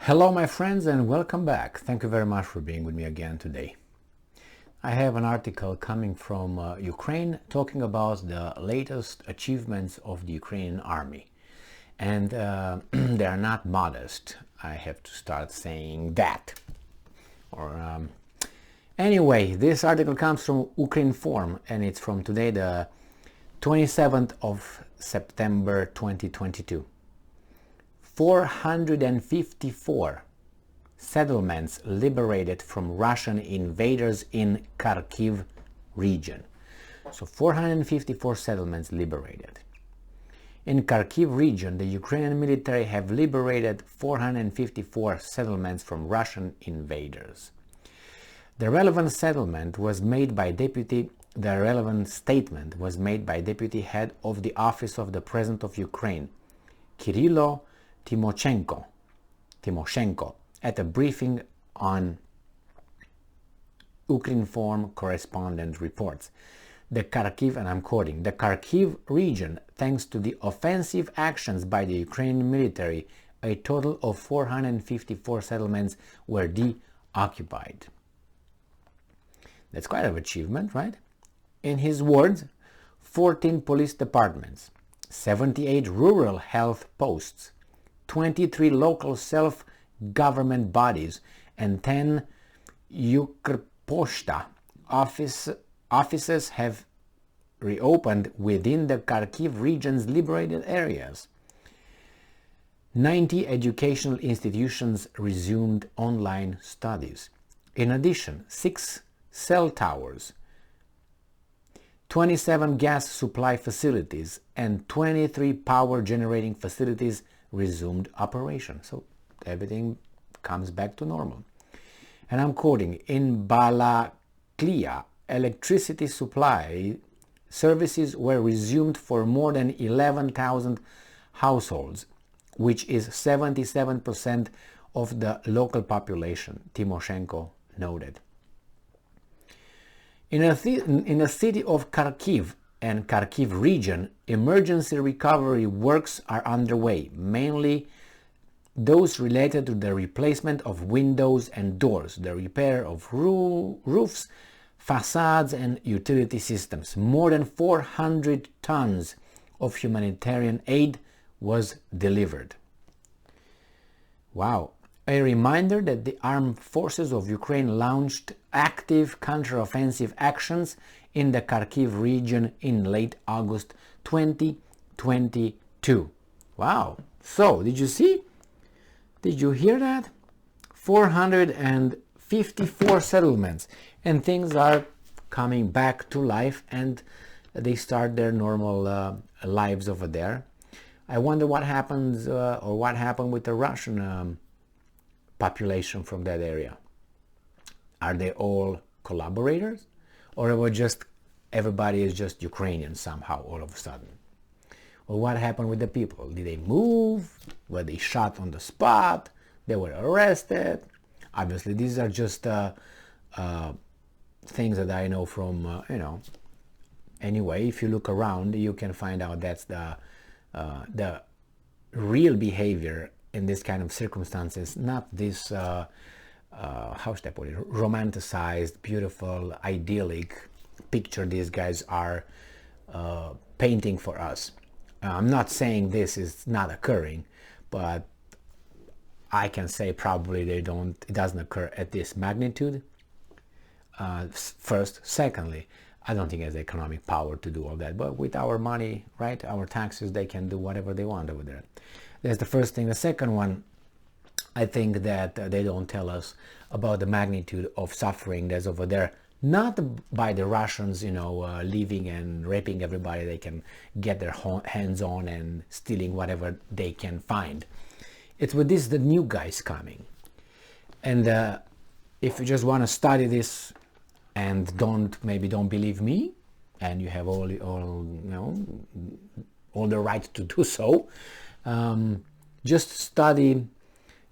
Hello my friends and welcome back. Thank you very much for being with me again today. I have an article coming from Ukraine talking about the latest achievements of the Ukrainian army. And they are not modest. I have to start saying that. Anyway, this article comes from Ukrinform and it's from today, the 27th of September 2022. 454 settlements liberated from Russian invaders in Kharkiv region. So 454 settlements liberated. In Kharkiv region, the Ukrainian military have liberated 454 settlements from Russian invaders. The relevant statement was made by Deputy Head of the Office of the President of Ukraine, Kirilo Timoshenko, at a briefing on Ukrinform correspondent reports. The Kharkiv, and I'm quoting, the Kharkiv region, thanks to the offensive actions by the Ukrainian military, a total of 454 settlements were deoccupied. That's quite an achievement, right? In his words, 14 police departments, 78 rural health posts, 23 local self-government bodies, and 10 Ukrposhta offices have reopened within the Kharkiv region's liberated areas. 90 educational institutions resumed online studies. In addition, 6 cell towers, 27 gas supply facilities, and 23 power generating facilities resumed operation. So everything comes back to normal. And I'm quoting, in Balaklia, electricity supply services were resumed for more than 11,000 households, which is 77% of the local population, Timoshenko noted. In the city of Kharkiv and Kharkiv region, emergency recovery works are underway, mainly those related to the replacement of windows and doors, the repair of roofs, facades, and utility systems. More than 400 tons of humanitarian aid was delivered. Wow. A reminder that the armed forces of Ukraine launched active counteroffensive actions in the Kharkiv region in late August 2022. Wow. So, did you see? Did you hear that? 454 settlements, and things are coming back to life and they start their normal lives over there. I wonder what happens or what happened with the Russian population from that area. Are they all collaborators, or were just everybody is just Ukrainian somehow all of a sudden? Or what happened with the people? Did they move? Were they shot on the spot? They were arrested? Obviously, these are just things that I know from Anyway, if you look around, you can find out that's the real behavior in this kind of circumstances, not this, how should I put it, romanticized, beautiful, idyllic picture these guys are painting for us. I'm not saying this is not occurring, but I can say probably it doesn't occur at this magnitude. First. Secondly, I don't think it has the economic power to do all that, but with our money, right, our taxes, they can do whatever they want over there. That's the first thing. The second one, I think that they don't tell us about the magnitude of suffering that's over there, not by the Russians, leaving and raping everybody they can get their hands on and stealing whatever they can find. It's with the new guys coming. And if you just want to study this and don't believe me, and you have all the right to do so, just study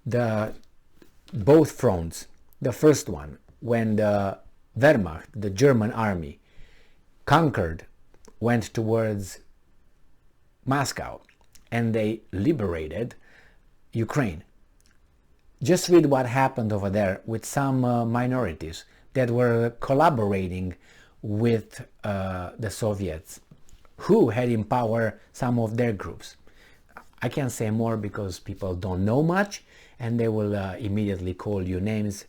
both fronts. The first one, when the Wehrmacht, the German army, went towards Moscow, and they liberated Ukraine. Just read what happened over there with some minorities that were collaborating with the Soviets, who had in power some of their groups. I can't say more because people don't know much and they will immediately call you names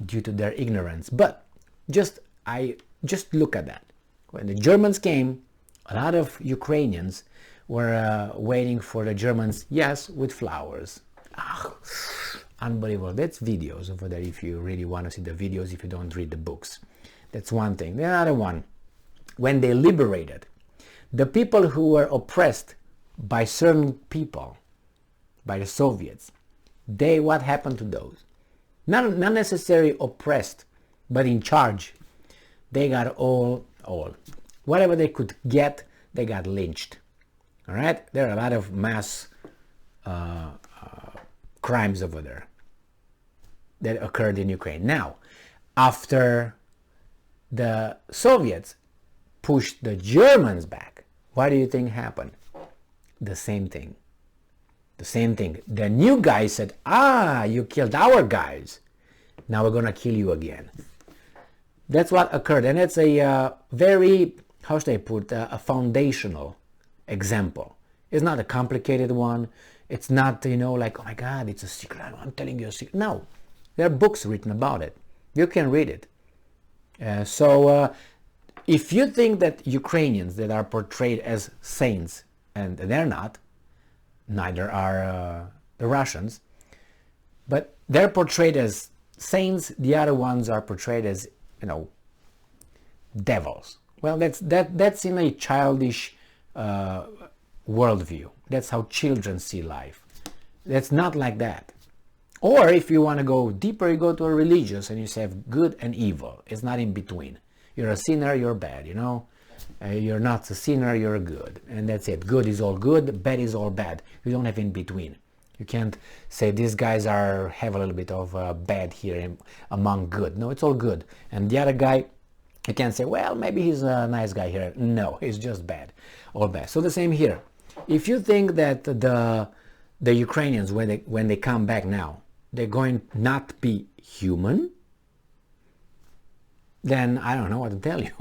due to their ignorance. But just look at that. When the Germans came, a lot of Ukrainians were waiting for the Germans, yes, with flowers. Unbelievable. That's videos over there if you really want to see the videos, if you don't read the books. That's one thing. The other one, when they liberated the people who were oppressed by certain people, by the Soviets, what happened to those? Not necessarily oppressed, but in charge. They got all. Whatever they could get, they got lynched. All right? There are a lot of mass crimes over there that occurred in Ukraine. Now, after the Soviets pushed the Germans back, what do you think happened? The same thing. The same thing. The new guy said, you killed our guys. Now we're going to kill you again. That's what occurred. And it's a very, how should I put, a foundational example. It's not a complicated one. It's not, like, oh my God, it's a secret. I'm telling you a secret. No, there are books written about it. You can read it. So if you think that Ukrainians that are portrayed as saints, and they're not, neither are the Russians, but they're portrayed as saints, the other ones are portrayed as, devils. Well, that's in a childish worldview. That's how children see life. That's not like that. Or if you want to go deeper, you go to a religious and you say good and evil. It's not in between. You're a sinner, you're bad, you're not a sinner, you're good. And that's it. Good is all good, bad is all bad. You don't have in between. You can't say these guys have a little bit of bad here among good. No, it's all good. And the other guy, you can't say, well, maybe he's a nice guy here. No, he's just bad. All bad. So the same here. If you think that the Ukrainians, when they come back now, they're going not be human, then I don't know what to tell you.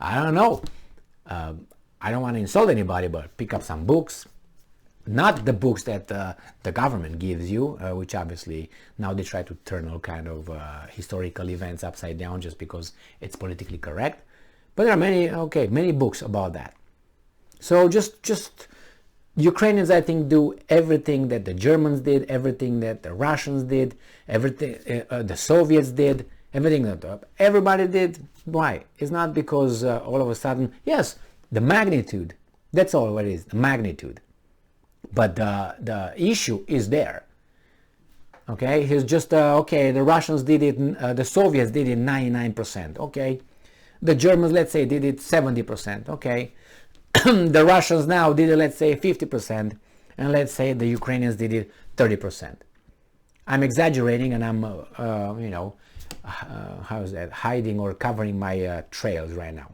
I don't know. I don't want to insult anybody, but pick up some books. Not the books that the government gives you, which obviously now they try to turn all kind of historical events upside down just because it's politically correct. But there are many books about that. So just Ukrainians, I think, do everything that the Germans did, everything that the Russians did, everything the Soviets did, everything that everybody did. Why? It's not because all of a sudden, yes, the magnitude, that's all what it is, the magnitude. But the issue is there. Okay, he's just, the Russians did it, the Soviets did it 99%, okay. The Germans, let's say, did it 70%, okay. The Russians now did it, let's say, 50%, and let's say the Ukrainians did it 30%. I'm exaggerating and I'm, how is that, hiding or covering my trails right now,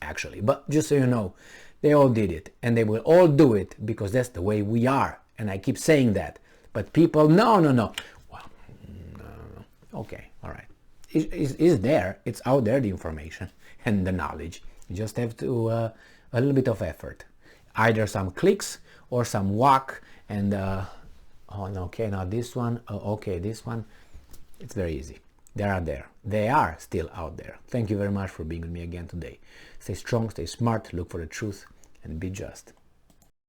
actually. But just so you know, they all did it, and they will all do it because that's the way we are. And I keep saying that. But people, no. Well, no. Okay, all right. It's there. It's out there, the information and the knowledge. You just have to, a little bit of effort. Either some clicks or some walk and, okay, now this one, okay, this one. It's very easy. They are there. They are still out there. Thank you very much for being with me again today. Stay strong, stay smart, look for the truth, and be just.